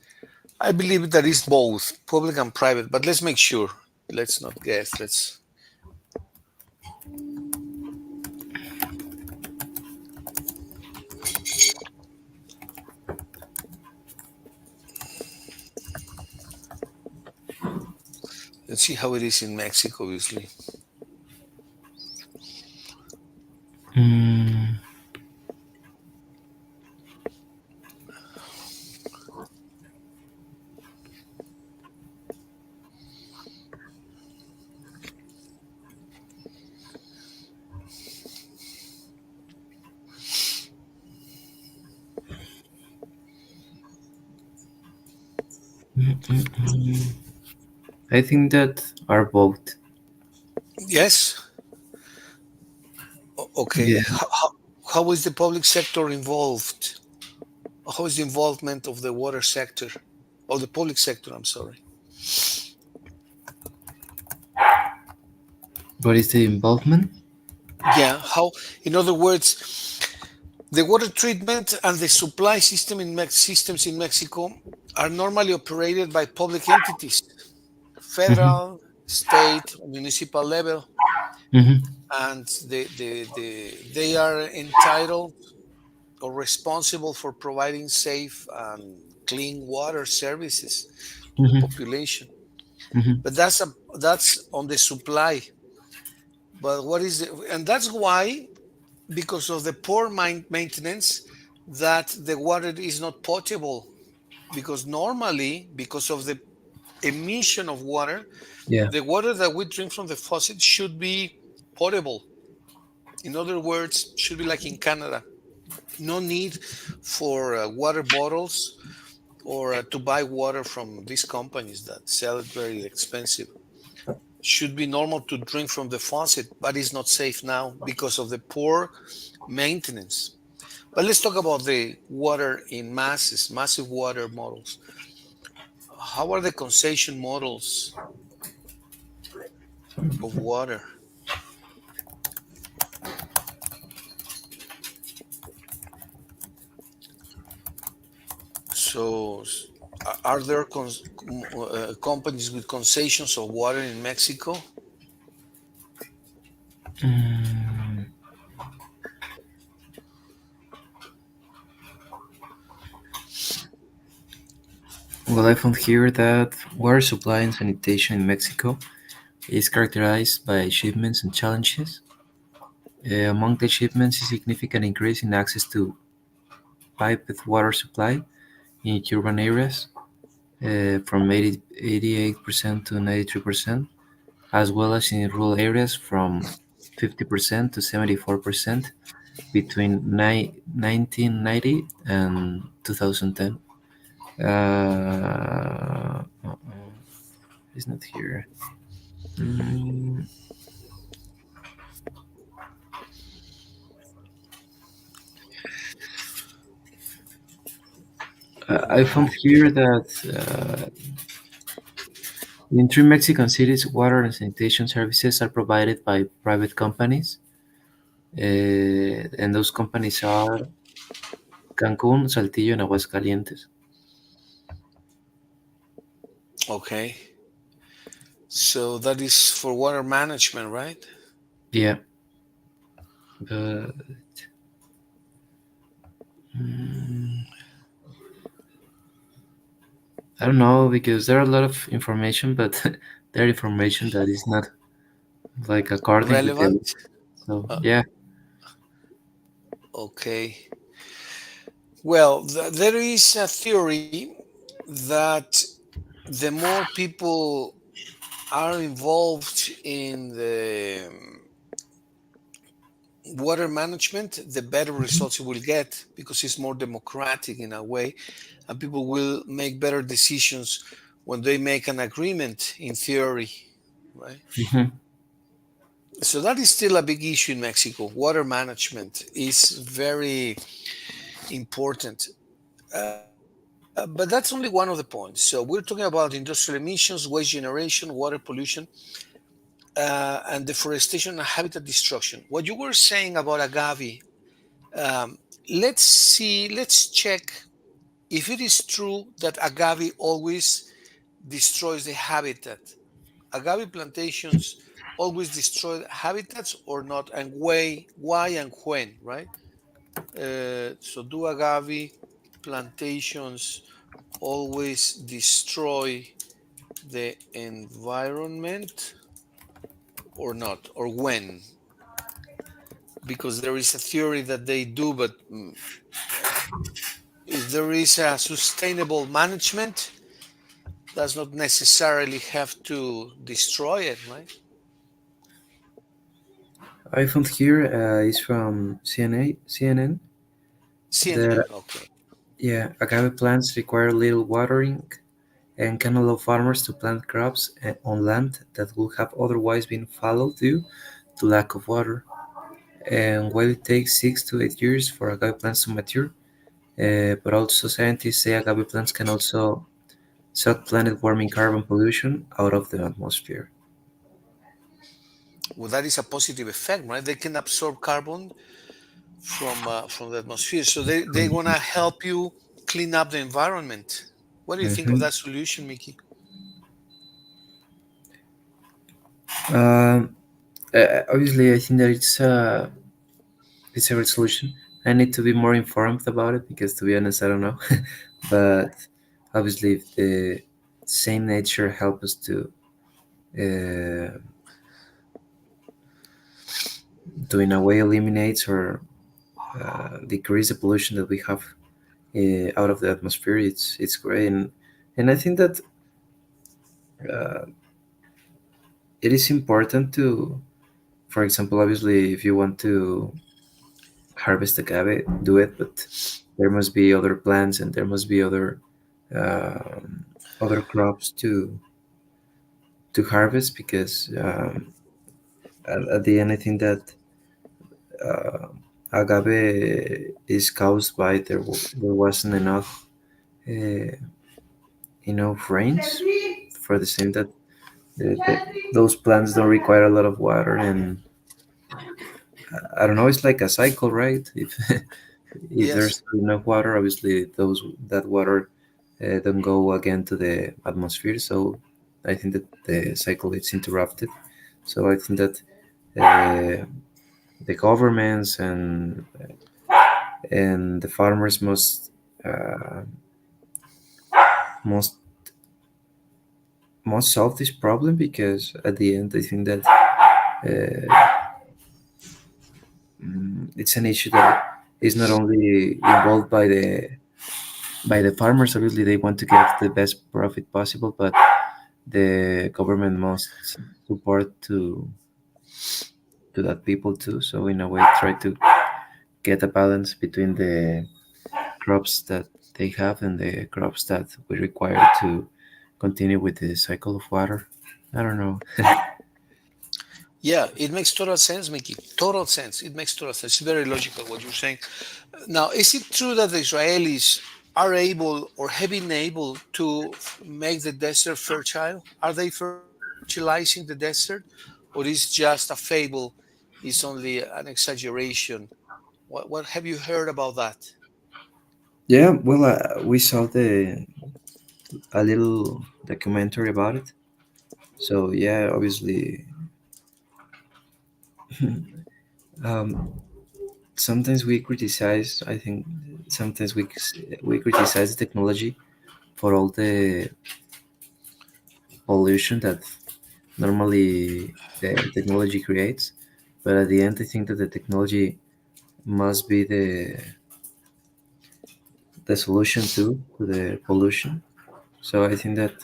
Speaker 2: I believe that is both public and private, but let's make sure. Let's not guess. Let's see how it is in Mexico, obviously.
Speaker 1: Mm, mm. I think that are both.
Speaker 2: Yes. Okay.
Speaker 1: Yeah.
Speaker 2: How is the public sector involved? How is the involvement of the water sector, of the public sector? I'm sorry.
Speaker 1: What is the involvement?
Speaker 2: Yeah. How, in other words, the water treatment and the supply system systems in Mexico are normally operated by public entities,
Speaker 1: Mm-hmm.
Speaker 2: federal, state, municipal level,
Speaker 1: Mm-hmm.
Speaker 2: and they are entitled or responsible for providing safe and clean water services to the
Speaker 1: Mm-hmm.
Speaker 2: population.
Speaker 1: Mm-hmm.
Speaker 2: But that's on the supply. But what is the, and that's why, because of the poor maintenance, that the water is not potable. Because normally, because of the emission of water,
Speaker 1: Yeah.
Speaker 2: the water that we drink from the faucet should be potable. In other words, should be like in Canada. No need for water bottles or to buy water from these companies that sell it very expensive. Should be normal to drink from the faucet, but it's not safe now because of the poor maintenance. But let's talk about the water in massive water models. How are the concession models of water? So, are there companies with concessions of water in Mexico?
Speaker 1: Mm, well, I found here that water supply and sanitation in Mexico is characterized by achievements and challenges. Among the achievements, a significant increase in access to piped water supply in urban areas, from 88% to 93%, as well as in rural areas from 50% to 74% between 1990 and 2010. It's not here. I found here that in three Mexican cities, water and sanitation services are provided by private companies, and those companies are Cancún, Saltillo, and Aguascalientes.
Speaker 2: Okay. So that is for water management, right?
Speaker 1: Yeah, but mm, I don't know because there are a lot of information, but there are information that is not like according with the.
Speaker 2: Relevant?
Speaker 1: So
Speaker 2: Uh,
Speaker 1: yeah.
Speaker 2: okay. Well, there is a theory that the more people are involved in the water management, the better results you will get because it's more democratic in a way, and people will make better decisions when they make an agreement in theory, right?
Speaker 1: Mhm.
Speaker 2: So that is still a big issue in Mexico. Water management is very important. But that's only one of the points. So we're talking about industrial emissions, waste generation, water pollution, and deforestation and habitat destruction. What you were saying about agave, um, let's check if it is true that agave always destroys the habitat. Agave plantations always destroy habitats or not, and why and when, right? So do agave plantations always destroy the environment or not, or when? Because there is a theory that they do, but if there is a sustainable management, does not necessarily have to destroy it, right?
Speaker 1: I found here is from CNN
Speaker 2: CNN,
Speaker 1: that
Speaker 2: okay.
Speaker 1: yeah, agave plants require little watering and can allow farmers to plant crops on land that would have otherwise been fallow due to lack of water. And while it takes 6 to 8 years for agave plants to mature, but also scientists say agave plants can also suck planet warming carbon pollution out of the atmosphere.
Speaker 2: Well, that is a positive effect, right? They can absorb carbon from the atmosphere, so they want to help you clean up the environment. What do you think of
Speaker 1: Mhm.
Speaker 2: that solution, Mickey?
Speaker 1: Um, Obviously, I think that it's a resolution. I need to be more informed about it because, to be honest, I don't know. But obviously, if the same nature help us uh, to in a way eliminates or decrease the pollution that we have out of the atmosphere, it's great. And I think that uh, it is important to, for example, obviously, if you want to harvest agave, do it, but there must be other plants and there must be um, other crops to harvest because at the end, I think that uh, agave is caused by there wasn't uh, enough rains for the same that those plants don't require a lot of water and I don't know. It's like a cycle, right? If if
Speaker 2: Yes.
Speaker 1: there's not enough water, obviously that water don't go again to the atmosphere. So I think that the cycle is interrupted. So I think that the governments and the farmers uh, must must solve this problem because at the end I think that it's an issue that is not only involved by the farmers. Obviously, they want to get the best profit possible, but the government must support to that people too. So in a way, try to get a balance between the crops that they have and the crops that we require to continue with the cycle of water. I don't know.
Speaker 2: Yeah, it makes total sense, Mickey. Total sense. It makes total sense. It's very logical what you're saying. Now, is it true that the Israelis are able or have been able to make the desert fertile? Are they fertilizing the desert, or is just a fable? Is only an exaggeration? What have you heard about that?
Speaker 1: Yeah, well, we saw the a little documentary about it. So yeah, obviously, um, sometimes we criticize. I think sometimes we criticize the technology for all the pollution that normally the technology creates. But at the end, I think that the technology must be the solution to the pollution. So I think that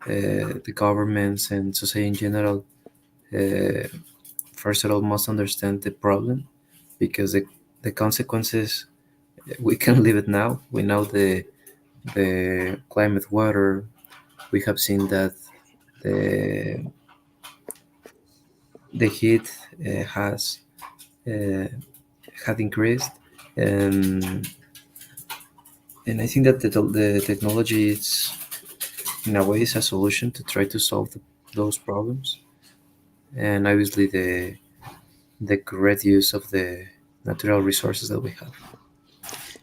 Speaker 1: the governments and society in general, uh, first of all, must understand the problem because the consequences we can live it now. We know the climate, water. We have seen that the the heat has uh, had increased, and I think that the technology is in a way is a solution to try to solve those problems, and obviously the correct use of the natural resources that we have.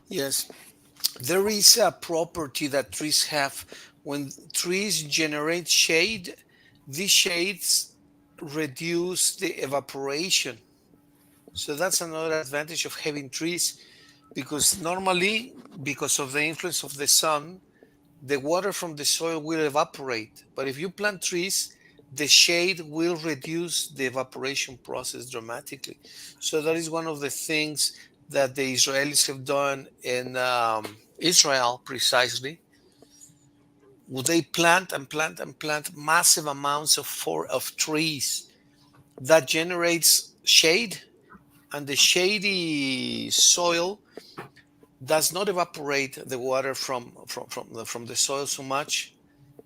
Speaker 2: Yes, there is a property that trees have. When trees generate shade, these shades reduce the evaporation. So that's another advantage of having trees, because normally, because of the influence of the sun, the water from the soil will evaporate. But if you plant trees, the shade will reduce the evaporation process dramatically. So that is one of the things that the Israelis have done in Israel precisely. Would they plant and plant and plant massive amounts of trees that generates shade, and the shady soil does not evaporate the water from the soil so much.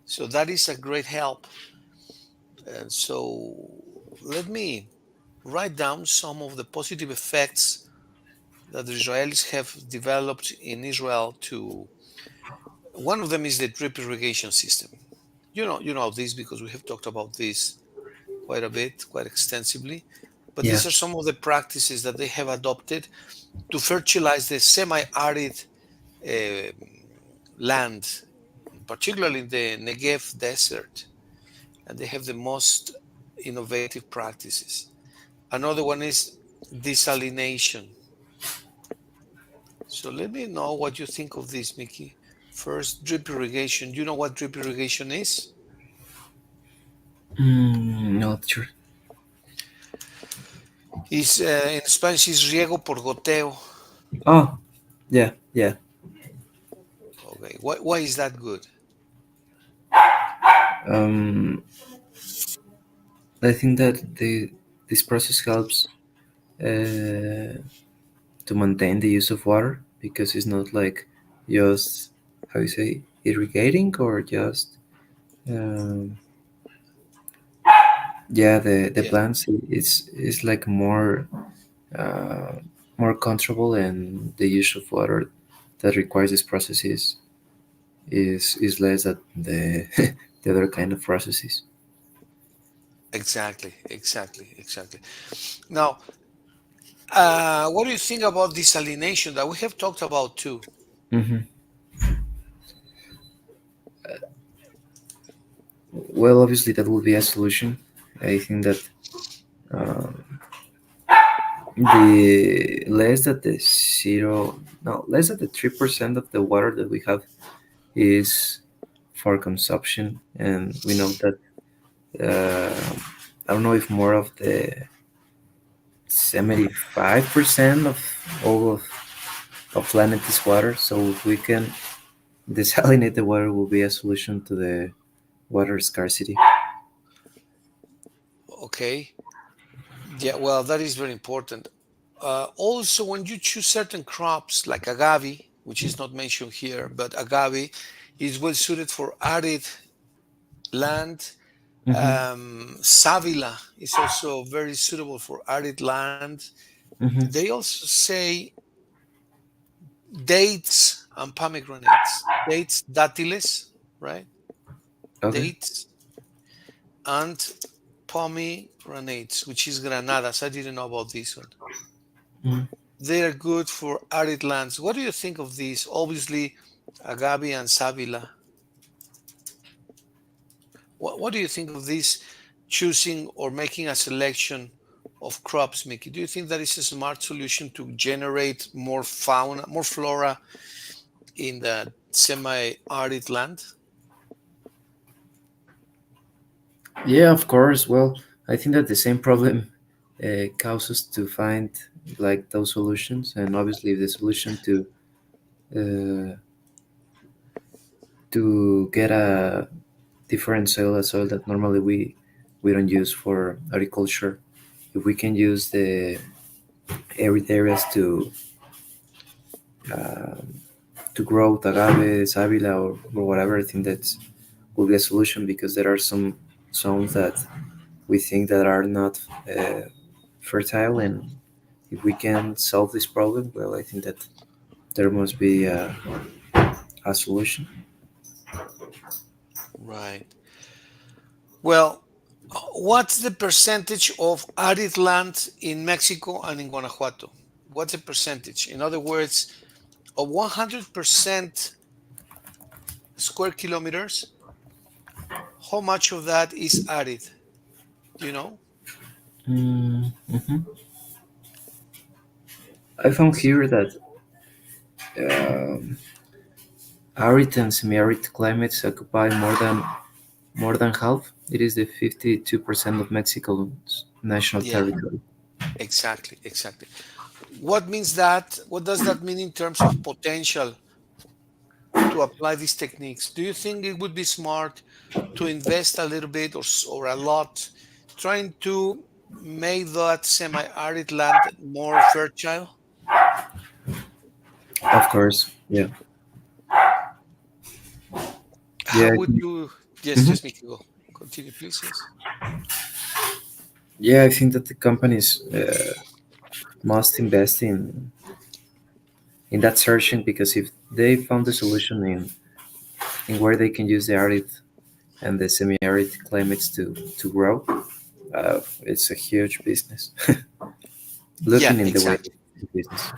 Speaker 2: So that is a great help. And so let me write down some of the positive effects that the Israelis have developed in Israel. To one of them is the drip irrigation system. You know this because we have talked about this quite a bit, quite extensively. But
Speaker 1: Yeah.
Speaker 2: these are some of the practices that they have adopted to fertilize the semi-arid uh, land, particularly in the Negev desert, and they have the most innovative practices. Another one is desalination. So let me know what you think of this, Mickey. First, drip irrigation. Do you know what drip irrigation is?
Speaker 1: Not sure.
Speaker 2: Is in Spanish is riego por goteo.
Speaker 1: Oh, yeah, yeah.
Speaker 2: Okay, why is that good?
Speaker 1: Um, I think that this process helps to maintain the use of water because it's not like just how you say irrigating or just um, yeah the
Speaker 2: Yeah,
Speaker 1: plants is like uh, more controllable, and the use of water that requires this process is less than the the other kind of processes.
Speaker 2: exactly. Now, what do you think about desalination that we have talked about too?
Speaker 1: Hmm. Well, obviously that will be a solution. I think that uh, the less that the zero no less than the 3% of the water that we have is for consumption, and we know that I don't know if more of the 75% of all of planet is water. So if we can desalinate the water, will be a solution to the water scarcity.
Speaker 2: Okay, yeah, well, that is very important. Also, when you choose certain crops like agave, which is not mentioned here, but agave is well suited for arid land,
Speaker 1: Mm-hmm.
Speaker 2: Savila is also very suitable for arid land.
Speaker 1: Mm-hmm.
Speaker 2: They also say dates and pomegranates. Dates, dátiles, right?
Speaker 1: Okay.
Speaker 2: Dates and pomegranates, which is granadas. I didn't know about this one.
Speaker 1: Mm.
Speaker 2: They are good for arid lands. What do you think of these? Obviously, agave and savila. What do you think of this choosing or making a selection of crops, Mickey? Do you think that is a smart solution to generate more fauna, more flora in the semi-arid land?
Speaker 1: Yeah, of course. Well, I think that the same problem causes to find like those solutions, and obviously the solution uh, to get a different soil, a soil that normally we don't use for agriculture. If we can use the arid areas to grow agave, savila, or whatever, I think that will be a solution because there are some zones that we think that are not fertile, and if we can solve this problem, well, I think that there must be a solution.
Speaker 2: Right. Well, what's the percentage of arid land in Mexico and in Guanajuato? What's the percentage? In other words, of 100% square kilometers, how much of that is arid? Do you know?
Speaker 1: Mhm. I found here that um, arid and semi-arid climates occupy more than half. It is the 52% of Mexico's national
Speaker 2: Yeah,
Speaker 1: territory.
Speaker 2: exactly, exactly. What means that? What does that mean in terms of potential to apply these techniques? Do you think it would be smart to invest a little bit or a lot trying to make that semi-arid land more fertile?
Speaker 1: Of course, yeah,
Speaker 2: How
Speaker 1: yeah,
Speaker 2: would you? Yes,
Speaker 1: mhm.
Speaker 2: yes, Mickey, go. Continue, please. Yes.
Speaker 1: Yeah. I think that the companies must invest in that searching because if they found the solution in where they can use the arid and the semi-arid climates to grow, it's a huge business.
Speaker 2: Yeah,
Speaker 1: Looking in the way
Speaker 2: exactly.
Speaker 1: of business.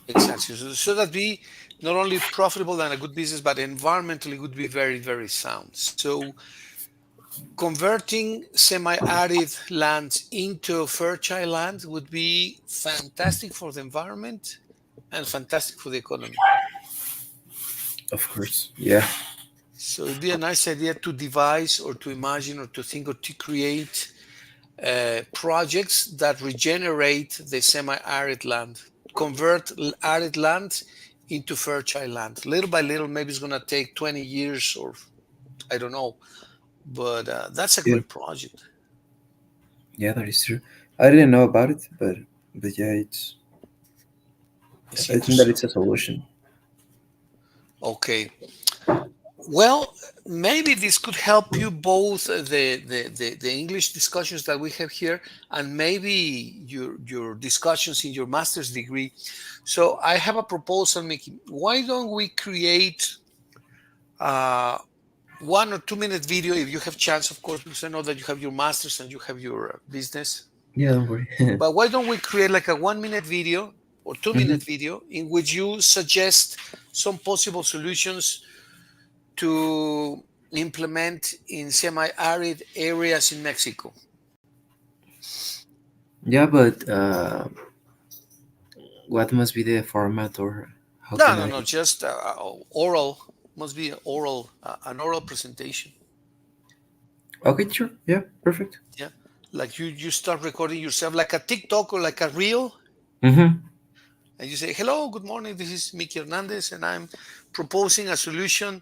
Speaker 2: Exactly. So that be not only profitable and a good business, but environmentally would be very, very sound. So converting semi-arid lands into fertile land would be fantastic for the environment and fantastic for the economy.
Speaker 1: Of course, yeah,
Speaker 2: So it'd be a nice idea to devise or to imagine or to think or to create projects that regenerate the semi-arid land, convert arid land into fertile land. Little by little, maybe it's going to take 20 years or I don't know, but that's a
Speaker 1: yeah,
Speaker 2: great project.
Speaker 1: yeah. That is true. I didn't know about it, but yeah, it's.
Speaker 2: It's
Speaker 1: I think that
Speaker 2: interesting.
Speaker 1: it's a solution.
Speaker 2: Okay. Well, maybe this could help you both the English discussions that we have here and maybe your discussions in your master's degree. So I have a proposal, Mickey. Why don't we create a 1 or 2 minute video if you have chance, of course, because I know that you have your master's and you have your business.
Speaker 1: Yeah, don't worry.
Speaker 2: But why don't we create like a 1 minute video or two
Speaker 1: Mhm.
Speaker 2: minute video in which you suggest some possible solutions to implement in semi-arid areas in Mexico?
Speaker 1: Yeah, but what must be the format, or how
Speaker 2: No,
Speaker 1: can
Speaker 2: no,
Speaker 1: I?
Speaker 2: no, just oral. Must be an oral presentation.
Speaker 1: Okay, sure. Yeah, perfect.
Speaker 2: Yeah, like you start recording yourself like a TikTok or like a reel,
Speaker 1: Mm-hmm.
Speaker 2: and you say, "Hello, good morning. This is Mickey Hernandez, and I'm proposing a solution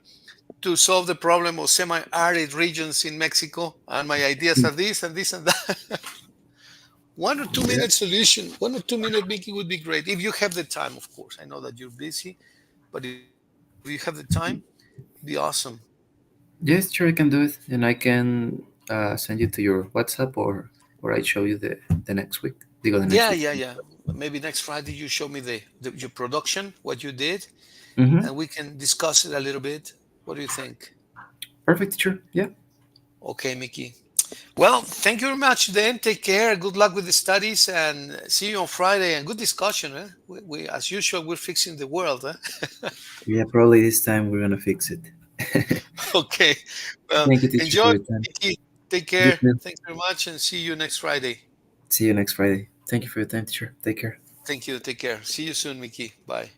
Speaker 2: to solve the problem of semi-arid regions in Mexico. And my ideas are this and this and that." 1 or 2 minute
Speaker 1: Yeah,
Speaker 2: solution, 1 or 2 minute Mickey would be great if you have the time. Of course, I know that you're busy, but if you have the time, be awesome.
Speaker 1: Yes, sure, I can do it, and I can send you to your WhatsApp, or I show you the next week. Digo, the next
Speaker 2: Yeah,
Speaker 1: week.
Speaker 2: yeah, yeah. Maybe next Friday you show me your production, what you did,
Speaker 1: Mm-hmm.
Speaker 2: and we can discuss it a little bit. What do you think?
Speaker 1: Perfect, teacher. Yeah.
Speaker 2: Okay, Mickey. Well, thank you very much then. Take care. Good luck with the studies and see you on Friday. And good discussion. Eh? As usual, we're fixing the world. Eh?
Speaker 1: Yeah, probably this time we're gonna fix it.
Speaker 2: Okay. Well,
Speaker 1: Thank you, teacher, for
Speaker 2: enjoy,
Speaker 1: your time.
Speaker 2: Mickey. Take
Speaker 1: You
Speaker 2: care.
Speaker 1: too.
Speaker 2: Thanks very much and see you next Friday.
Speaker 1: See you next Friday. Thank you for your time, teacher. Take care.
Speaker 2: Thank you. Take care. See you soon, Mickey. Bye.